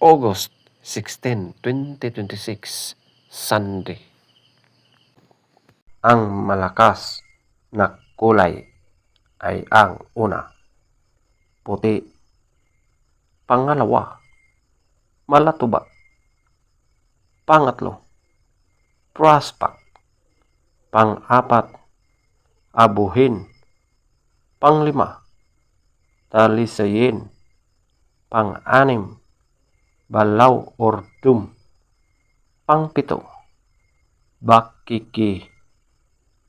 August 16, 2026, Sunday. Ang malakas na kulay ay ang una, puti. Pangalawa, malatuba. Pangatlo, prospect. Pang-apat, abuhin. Panglima, talisayin. Pang-anim, balaw or dum. Pang-pito, bakiki.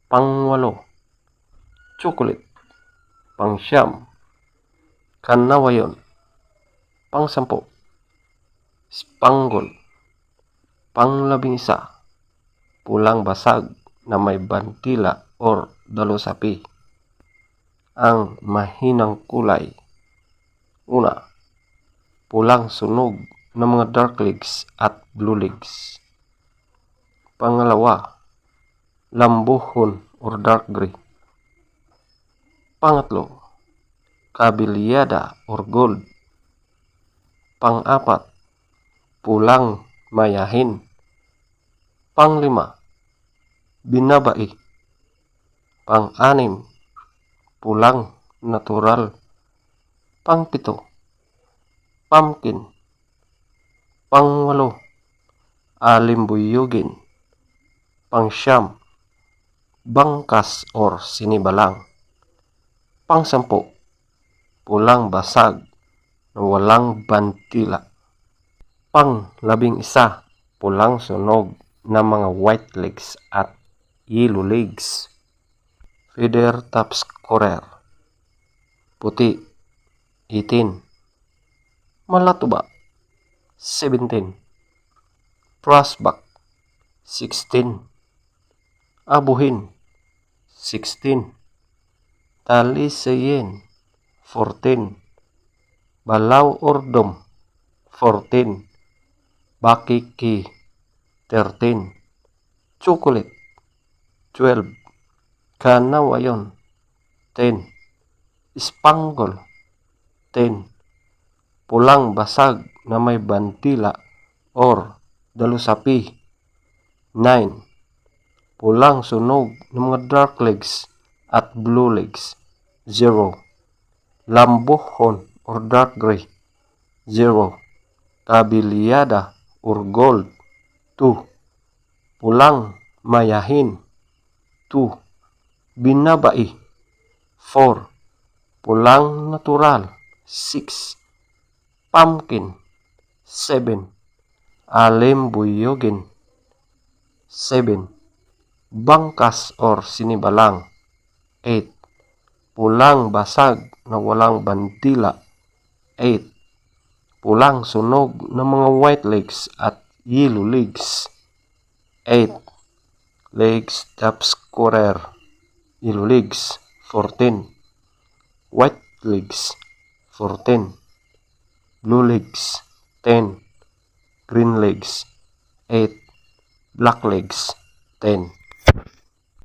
Pang-walo, chocolate. Pang-siyam, kanawayon. Pang-sampu, spangle. Pang-labing-isa, pulang basag na may bantila or dalusapi. Ang mahinang kulay. Una, pulang sunog ng mga dark legs at blue legs. Pangalawa, lambuhon or dark gray. Pangatlo, kabilyada or gold. Pang-apat, pulang mayahin. Panglima, binabai. Pang-anim, pulang natural. Pang-pito, pumpkin. Pang-walo, alimbuyugin. Pang-siyam, bangkas or sinibalang. Pang-sampu, pulang basag na walang bantila. Pang-labing-isa, pulang sunog na mga white legs at yellow legs. Feather top scorer. Puti, 18. Malatuba, 17. Prospect, 16. Abuhin, 16. Talisayin, 14. Balaw or dum, 14. Bakiki, 13. Chocolate, 12. Kanawayon, 10. Spangle, 10. Pulang basag na may bantila or dalusapi, 9. Pulang sunog ng mga dark legs at blue legs, 0. Lambuhon or dark gray, 0. Kabilyada or gold, 2. Pulang mayahin, 2. Binabai, 4. Pulang natural, 6. Pumpkin, 7. Alimbuyugin, 7. Bangkas or sinibalang, 8. Pulang basag na walang bantila, 8. Pulang sunog ng mga white legs at yellow legs, 8. Legs top scorer, yellow legs, 14. White legs, 14. Blue legs, 10. Green legs, 8. Black legs, 10.